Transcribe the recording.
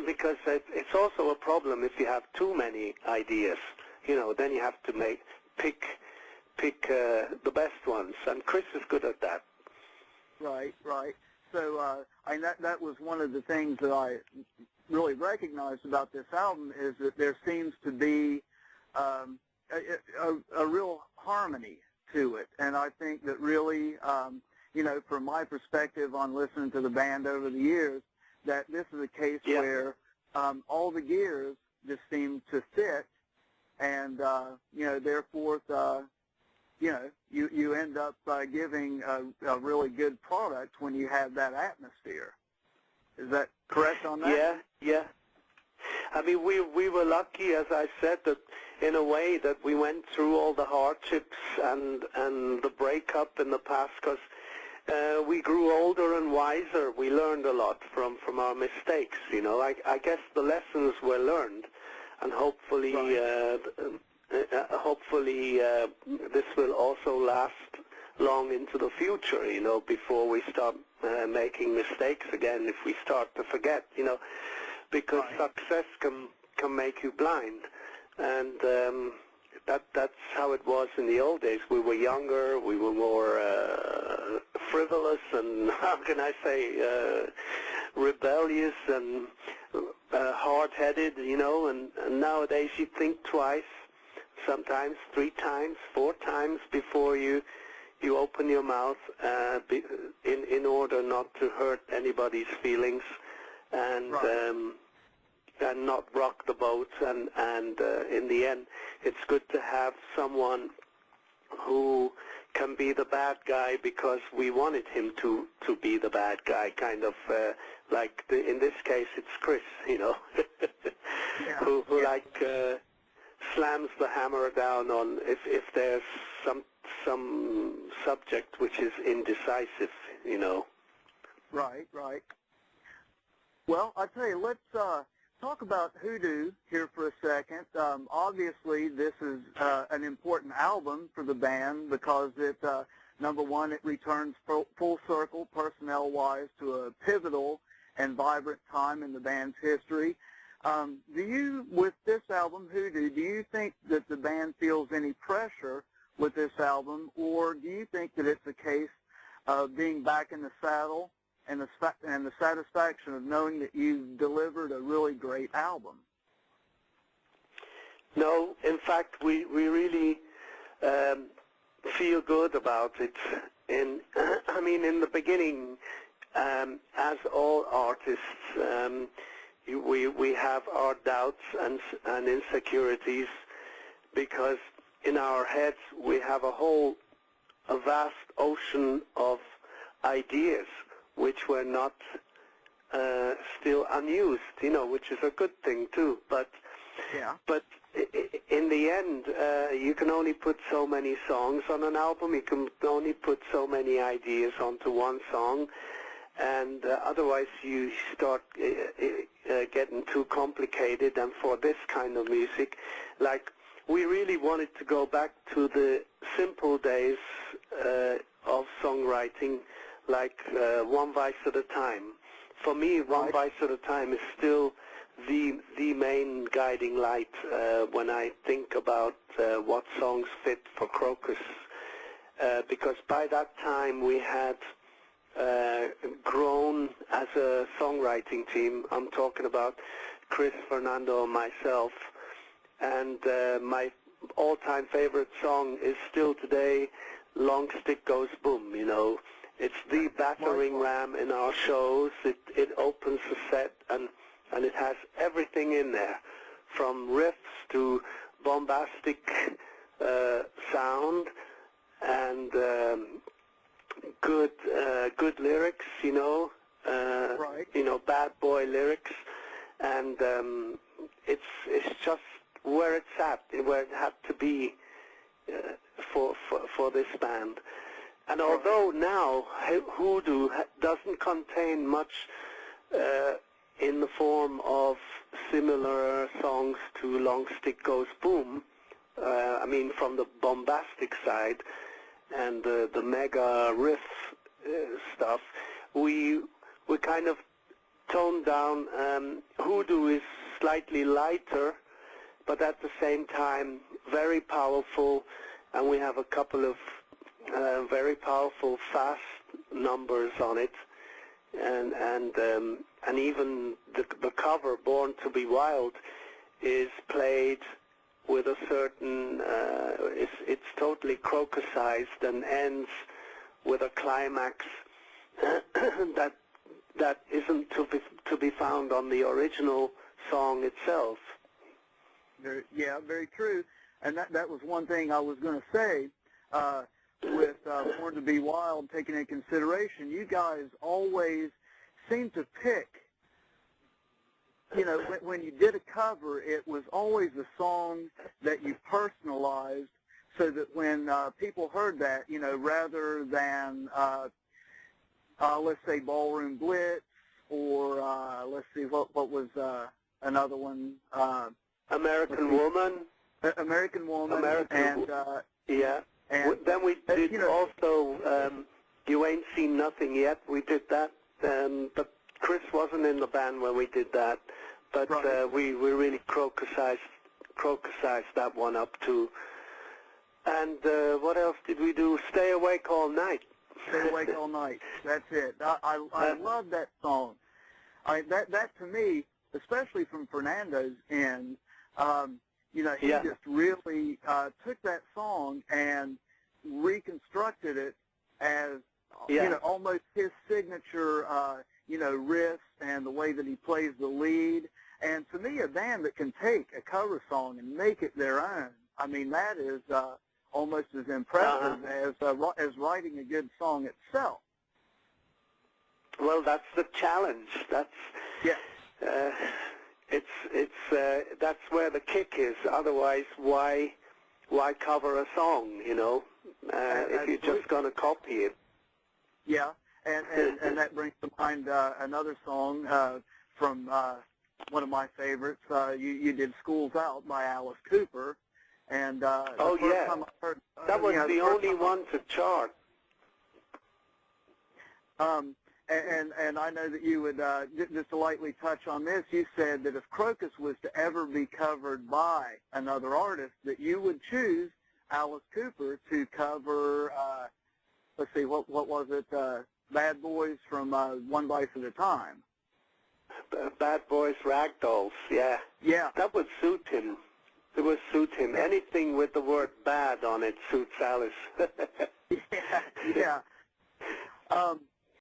because it's also a problem if you have too many ideas. Then you have to pick the best ones, and Chris is good at that. Right. So that was one of the things that I really recognized about this album, is that there seems to be a real harmony to it, and I think that really, from my perspective on listening to the band over the years, that this is a case where all the gears just seem to fit, and therefore, you end up giving a really good product when you have that atmosphere. Is that correct on that? Yeah. I mean, we were lucky, as I said, that in a way that we went through all the hardships and the breakup in the past, because we grew older and wiser. We learned a lot from our mistakes. I guess the lessons were learned, and hopefully, this will also last long into the future. Before we start making mistakes again, if we start to forget. Because success can make you blind, and that's how it was in the old days. We were younger, we were more frivolous, and how can I say, rebellious and hard-headed, and nowadays you think twice, sometimes 3 times, 4 times before you open your mouth, in order not to hurt anybody's feelings, and not rock the boat, and in the end, it's good to have someone who can be the bad guy because we wanted him to be the bad guy, kind of in this case, it's Chris, who slams the hammer down on if there's some subject which is indecisive, Right. Well, I tell you, let's talk about Hoodoo here for a second. Obviously, this is an important album for the band because it, number one, it returns full circle, personnel-wise, to a pivotal and vibrant time in the band's history. With this album, Hoodoo, do you think that the band feels any pressure with this album, or do you think that it's a case of being back in the saddle and the satisfaction of knowing that you've delivered a really great album? No, in fact, we really feel good about it. In the beginning, as all artists, we have our doubts and insecurities, because in our heads we have a vast ocean of ideas which were not still unused, which is a good thing too. But in the end, you can only put so many songs on an album. You can only put so many ideas onto one song, and otherwise you start getting too complicated. And for this kind of music, we really wanted to go back to the simple days of songwriting, one vice at a time. For me, one vice at a time is still the main guiding light when I think about what songs fit for Krokus, because by that time we had grown as a songwriting team. I'm talking about Chris, Fernando, and myself, and my all-time favorite song is still today Long Stick Goes Boom. It's the battering ram in our shows. It opens the set, and it has everything in there, from riffs to bombastic sound and good lyrics, bad boy lyrics, and it's just where it's at, where it had to be for this band. And although now Hoodoo doesn't contain much in the form of similar songs to Long Stick Goes Boom, from the bombastic side and the mega riff stuff, we kind of toned down. Hoodoo is slightly lighter, but at the same time very powerful, and we have a couple of very powerful fast numbers on it, and even the cover "Born to Be Wild" is played with a certain it's totally crocusized and ends with a climax that isn't to be found on the original song itself. Very true. And that was one thing I was going to say with Born to Be Wild, taking into consideration, you guys always seem to pick, you know, when you did a cover, it was always a song that you personalized so that when people heard that, you know, rather than, let's say, Ballroom Blitz, or let's see, what was another one? American Woman. American Woman. Yeah. And then we did, you know, also You Ain't Seen Nothing Yet. We did that, but Chris wasn't in the band when we did that. But right. We really crocusized that one up too. And what else did we do? Stay Awake All Night. Stay Awake All Night. That's it. I love that song. That to me, especially from Fernando's end, you know, he just really took that song and reconstructed it as, you know, almost his signature, you know, riffs and the way that he plays the lead. And to me, a band that can take a cover song and make it their own, I mean, that is almost as impressive as writing a good song itself. Well, that's the challenge. That's that's where the kick is. Otherwise, why cover a song? You know, if you're just going to copy it. Yeah, and that brings to mind another song from one of my favorites. You did "School's Out" by Alice Cooper, and the first time I heard, that was the only one to chart. And I know that you would, just to lightly touch on this, you said that if Krokus was to ever be covered by another artist, that you would choose Alice Cooper to cover, let's see, what was it, Bad Boys from One Life at a Time. Bad Boys Ragdolls, yeah. Yeah. That would suit him. It would suit him. Anything with the word bad on it suits Alice. Yeah.